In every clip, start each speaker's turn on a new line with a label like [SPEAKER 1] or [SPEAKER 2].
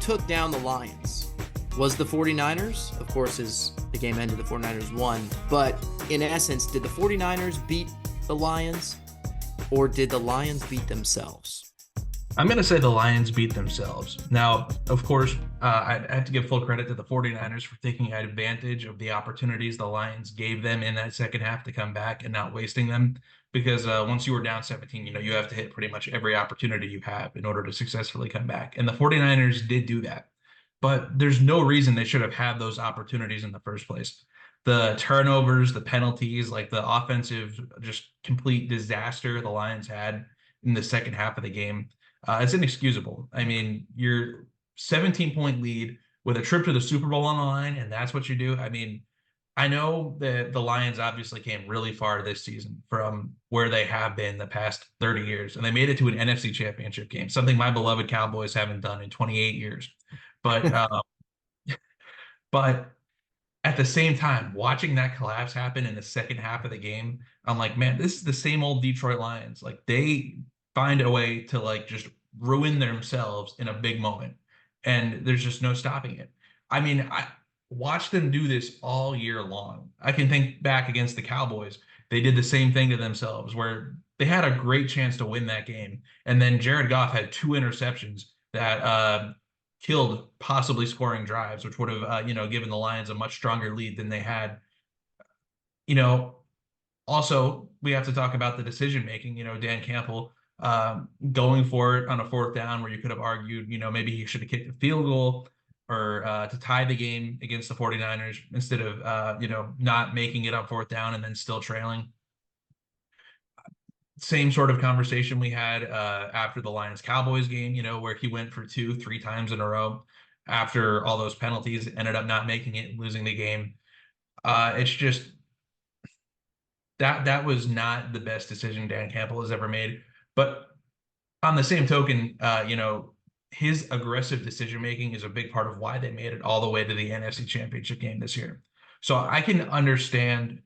[SPEAKER 1] took down the Lions? Was the 49ers? Of course, as the game ended, the 49ers won. But in essence, did the 49ers beat the Lions, or did the Lions beat themselves?
[SPEAKER 2] I'm going to say the Lions beat themselves. Now, of course, I have to give full credit to the 49ers for taking advantage of the opportunities the Lions gave them in that second half to come back and not wasting them. Because once you were down 17, you have to hit pretty much every opportunity you have in order to successfully come back. And the 49ers did do that. But there's no reason they should have had those opportunities in the first place. The turnovers, the penalties, like the offensive, just complete disaster the Lions had in the second half of the game, it's inexcusable. I mean, you're 17-point lead with a trip to the Super Bowl on the line, and that's what you do. I mean, I know that the Lions obviously came really far this season from where they have been the past 30 years, and they made it to an NFC Championship game, something my beloved Cowboys haven't done in 28 years. But but at the same time, watching that collapse happen in the second half of the game, I'm like, man, this is the same old Detroit Lions. Like they find a way to like just ruin themselves in a big moment, and there's just no stopping it. I mean, I watched them do this all year long. I can think back against the Cowboys. They did the same thing to themselves where they had a great chance to win that game. And then Jared Goff had two interceptions that killed possibly scoring drives, which would have given the Lions a much stronger lead than they had. You know, Also we have to talk about the decision making. Dan Campbell going for it on a fourth down where you could have argued, maybe he should have kicked a field goal or to tie the game against the 49ers instead of not making it on fourth down and then still trailing. Same sort of conversation we had after the Lions Cowboys game, where he went for two, three times in a row after all those penalties, ended up not making it, losing the game. It's just that was not the best decision Dan Campbell has ever made. But on the same token, his aggressive decision making is a big part of why they made it all the way to the NFC Championship game this year. So I can understand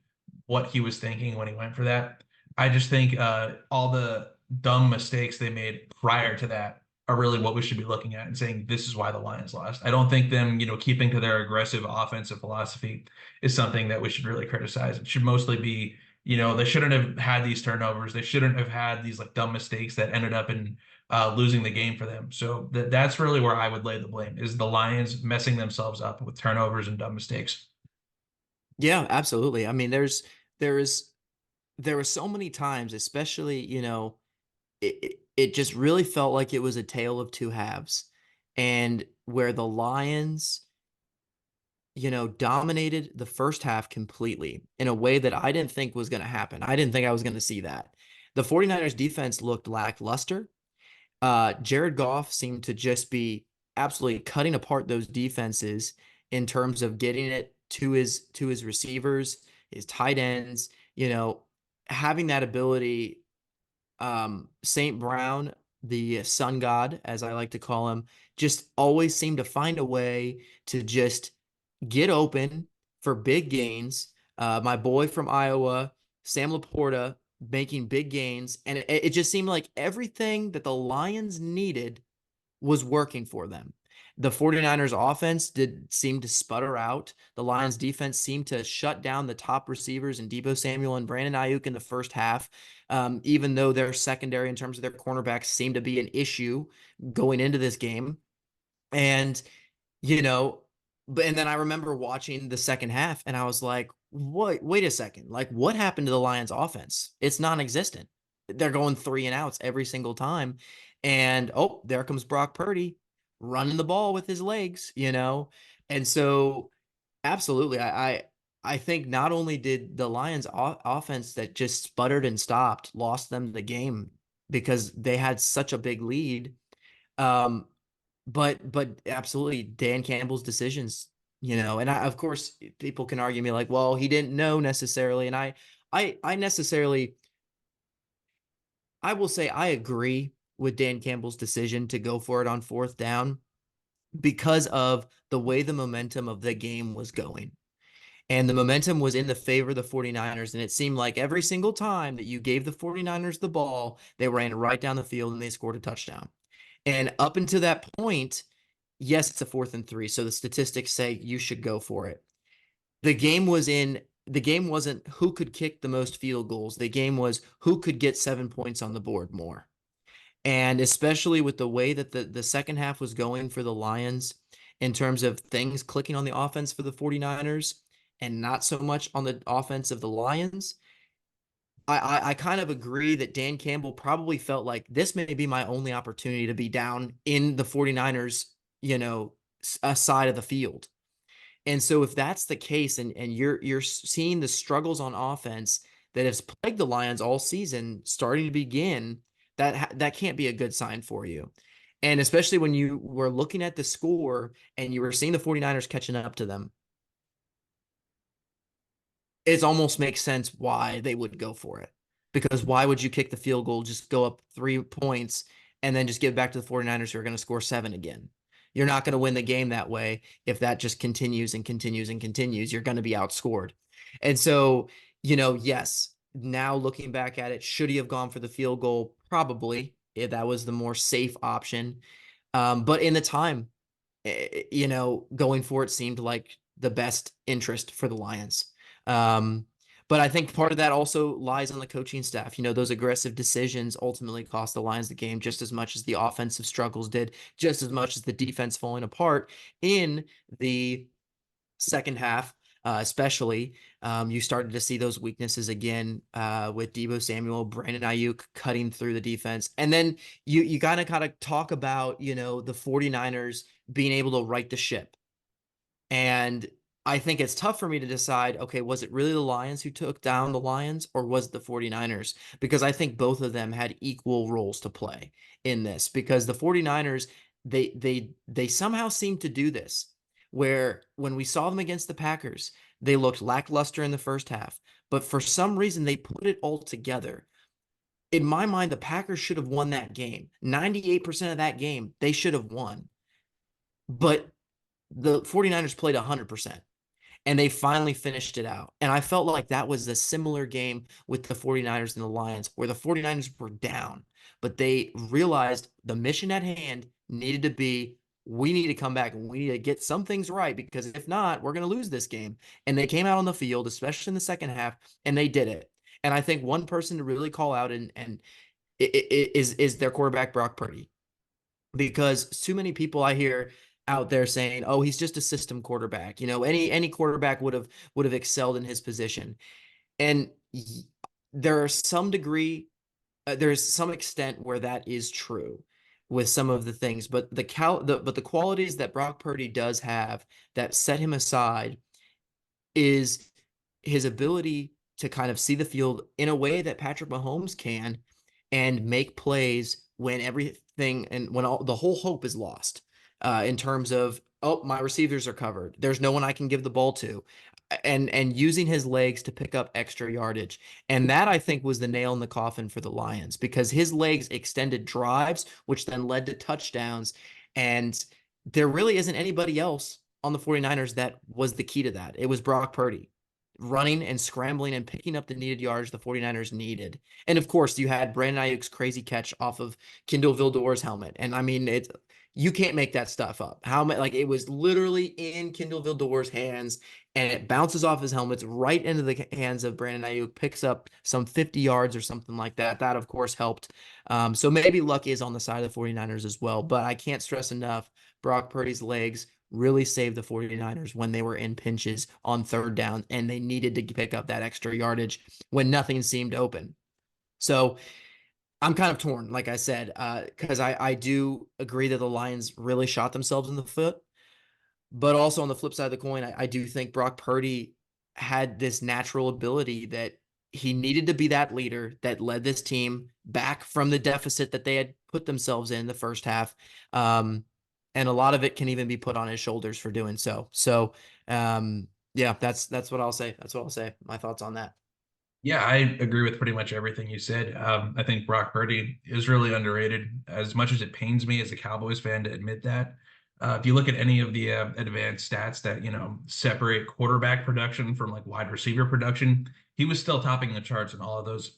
[SPEAKER 2] what he was thinking when he went for that. I just think all the dumb mistakes they made prior to that are really what we should be looking at and saying this is why the Lions lost. I don't think them, keeping to their aggressive offensive philosophy is something that we should really criticize. It should mostly be, they shouldn't have had these turnovers. They shouldn't have had these like dumb mistakes that ended up in losing the game for them. So that's really where I would lay the blame is the Lions messing themselves up with turnovers and dumb mistakes.
[SPEAKER 1] Yeah, absolutely. I mean, there is there were so many times, especially, it just really felt like it was a tale of two halves, and where the Lions, dominated the first half completely in a way that I didn't think was going to happen. I didn't think I was going to see that. The 49ers defense looked lackluster. Jared Goff seemed to just be absolutely cutting apart those defenses in terms of getting it to his receivers, his tight ends, having that ability. St. Brown, the sun god, as I like to call him, just always seemed to find a way to just get open for big gains. My boy from Iowa, Sam Laporta, making big gains. And it just seemed like everything that the Lions needed was working for them. The 49ers offense did seem to sputter out. The Lions defense seemed to shut down the top receivers in Deebo Samuel and Brandon Ayuk in the first half, even though their secondary in terms of their cornerbacks seemed to be an issue going into this game. And, you know, and then I remember watching the second half and I was like, what, wait a second. Like, what happened to the Lions offense? It's non-existent. They're going three and outs every single time. And oh, there comes Brock Purdy running the ball with his legs. And so absolutely, I think not only did the Lions offense that just sputtered and stopped lost them the game because they had such a big lead. Um, but absolutely Dan Campbell's decisions, and of course people can argue me like, well, he didn't know necessarily. And I necessarily, I will say I agree with Dan Campbell's decision to go for it on fourth down because of the way the momentum of the game was going. And the momentum was in the favor of the 49ers. And it seemed like every single time that you gave the 49ers the ball, they ran right down the field and they scored a touchdown. And up until that point, Yes, it's a 4th and 3, so the statistics say you should go for it. The game wasn't who could kick the most field goals. The game was who could get 7 points on the board more. And especially with the way that the second half was going for the Lions in terms of things clicking on the offense for the 49ers and not so much on the offense of the Lions, I kind of agree that Dan Campbell probably felt like this may be my only opportunity to be down in the 49ers, side of the field. And so if that's the case and you're seeing the struggles on offense that has plagued the Lions all season starting to begin, that can't be a good sign for you. And especially when you were looking at the score and you were seeing the 49ers catching up to them, it almost makes sense why they would go for it. Because why would you kick the field goal, just go up 3 points, and then just give it back to the 49ers who are going to score 7 again? You're not going to win the game that way if that just continues and continues and continues. You're going to be outscored. And so, yes, now looking back at it, should he have gone for the field goal? Probably, if that was the more safe option. But in the time, going for it seemed like the best interest for the Lions. Um, but I think part of that also lies on the coaching staff. Those aggressive decisions ultimately cost the Lions the game just as much as the offensive struggles did, just as much as the defense falling apart in the second half. Especially, you started to see those weaknesses again with Deebo Samuel, Brandon Ayuk cutting through the defense. And then you kind of talk about, the 49ers being able to right the ship. And I think it's tough for me to decide, okay, was it really the Lions who took down the Lions or was it the 49ers? Because I think both of them had equal roles to play in this because the 49ers, they somehow seem to do this where when we saw them against the Packers, they looked lackluster in the first half, but for some reason they put it all together. In my mind, the Packers should have won that game. 98% of that game, they should have won. But the 49ers played 100% and they finally finished it out. And I felt like that was a similar game with the 49ers and the Lions, where the 49ers were down, but they realized the mission at hand needed to be we need to come back and we need to get some things right because if not, we're going to lose this game. And they came out on the field, especially in the second half, and they did it. And I think one person to really call out and is their quarterback Brock Purdy because too many people I hear out there saying, "Oh, he's just a system quarterback." Any quarterback would have excelled in his position. And there are some degree, there's some extent where that is true with some of the things, but the qualities that Brock Purdy does have that set him aside is his ability to kind of see the field in a way that Patrick Mahomes can and make plays when everything and when the whole hope is lost in terms of, oh, my receivers are covered. There's no one I can give the ball to. And using his legs to pick up extra yardage. And that I think was the nail in the coffin for the Lions because his legs extended drives, which then led to touchdowns. And there really isn't anybody else on the 49ers that was the key to that. It was Brock Purdy running and scrambling and picking up the needed yards the 49ers needed. And of course, you had Brandon Ayuk's crazy catch off of Kindle Vildor's helmet. And I mean, you can't make that stuff up. Like it was literally in Kindle Vildor's hands and it bounces off his helmets right into the hands of Brandon Ayuk, picks up some 50 yards or something like that. That, of course, helped. So maybe luck is on the side of the 49ers as well. But I can't stress enough, Brock Purdy's legs really saved the 49ers when they were in pinches on third down and they needed to pick up that extra yardage when nothing seemed open. So I'm kind of torn, like I said, because I do agree that the Lions really shot themselves in the foot. But also on the flip side of the coin, I do think Brock Purdy had this natural ability that he needed to be that leader that led this team back from the deficit that they had put themselves in the first half. And a lot of it can even be put on his shoulders for doing so. So, yeah, that's what I'll say. That's what I'll say. My thoughts on that.
[SPEAKER 2] Yeah, I agree with pretty much everything you said. I think Brock Purdy is really underrated, as much as it pains me as a Cowboys fan to admit that. If you look at any of the advanced stats that separate quarterback production from like wide receiver production, he was still topping the charts in all of those.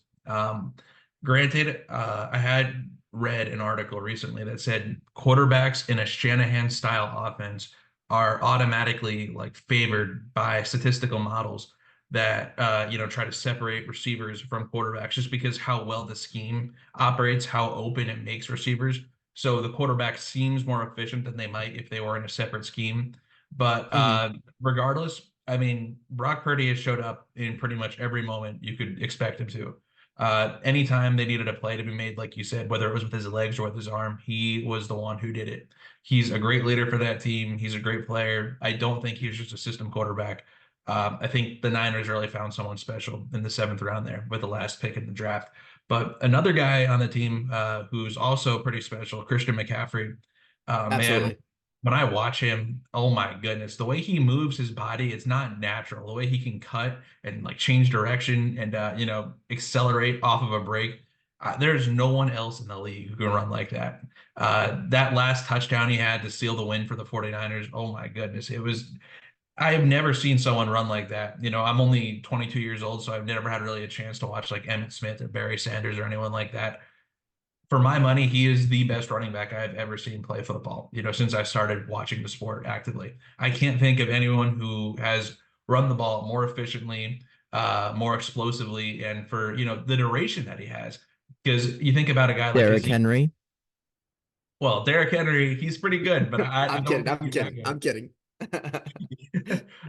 [SPEAKER 2] Granted, I had read an article recently that said quarterbacks in a Shanahan style offense are automatically like favored by statistical models that try to separate receivers from quarterbacks just because how well the scheme operates, how open it makes receivers. So the quarterback seems more efficient than they might if they were in a separate scheme. But
[SPEAKER 1] Hmm.
[SPEAKER 2] regardless, I mean, Brock Purdy has showed up in pretty much every moment you could expect him to. Anytime they needed a play to be made, like you said, whether it was with his legs or with his arm, he was the one who did it. He's a great leader for that team. He's a great player. I don't think he's just a system quarterback. I think the Niners really found someone special in the seventh round there with the last pick in the draft. But another guy on the team who's also pretty special, Christian McCaffrey. Man,
[SPEAKER 1] Absolutely.
[SPEAKER 2] when I watch him, oh my goodness, the way he moves his body, it's not natural. The way he can cut and like change direction and accelerate off of a break. There's no one else in the league who can run like that. That last touchdown he had to seal the win for the 49ers, oh my goodness, it was I have never seen someone run like that. I'm only 22 years old, so I've never had really a chance to watch like Emmett Smith or Barry Sanders or anyone like that. For my money, he is the best running back I've ever seen play football, since I started watching the sport actively. I can't think of anyone who has run the ball more efficiently, more explosively, and for, the duration that he has. Because you think about a guy like
[SPEAKER 1] Derrick
[SPEAKER 2] Ezekiel,
[SPEAKER 1] Henry.
[SPEAKER 2] well, Derrick Henry, he's pretty good, but I
[SPEAKER 1] I'm
[SPEAKER 2] don't
[SPEAKER 1] kidding.
[SPEAKER 2] think
[SPEAKER 1] I'm
[SPEAKER 2] he's that
[SPEAKER 1] kidding.
[SPEAKER 2] good.
[SPEAKER 1] I'm kidding.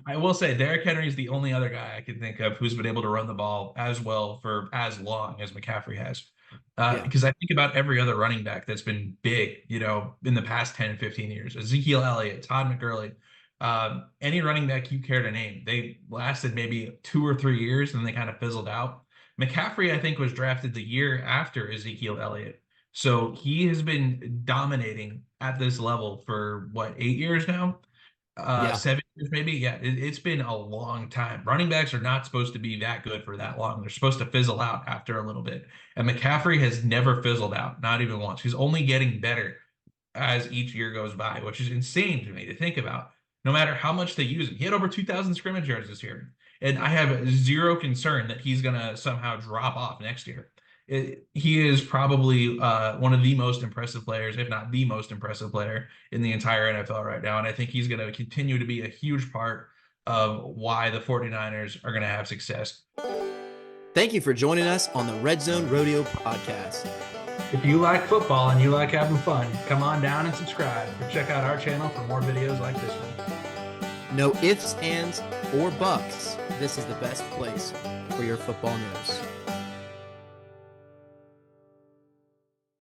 [SPEAKER 2] I will say Derrick Henry is the only other guy I can think of who's been able to run the ball as well for as long as McCaffrey has.
[SPEAKER 1] Yeah.
[SPEAKER 2] Because I think about every other running back that's been big, in the past 10, 15 years. Ezekiel Elliott, Todd McGurley, any running back you care to name, they lasted maybe 2 or 3 years and then they kind of fizzled out. McCaffrey, I think, was drafted the year after Ezekiel Elliott. So he has been dominating at this level for what, 8 years now?
[SPEAKER 1] Yeah.
[SPEAKER 2] 7 years maybe. Yeah, it's been a long time. Running backs are not supposed to be that good for that long. They're supposed to fizzle out after a little bit. And McCaffrey has never fizzled out, not even once. He's only getting better as each year goes by, which is insane to me to think about. No matter how much they use him, he had over 2,000 scrimmage yards this year, and I have zero concern that he's gonna somehow drop off next year. He is probably one of the most impressive players, if not the most impressive player in the entire NFL right now, and I think he's going to continue to be a huge part of why the 49ers are going to have success.
[SPEAKER 1] Thank you for joining us on the Redzone Rodeo podcast.
[SPEAKER 2] If you like football and you like having fun, come on down and subscribe or check out our channel for more videos like this one.
[SPEAKER 1] No ifs, ands, or buts. This is the best place for your football news.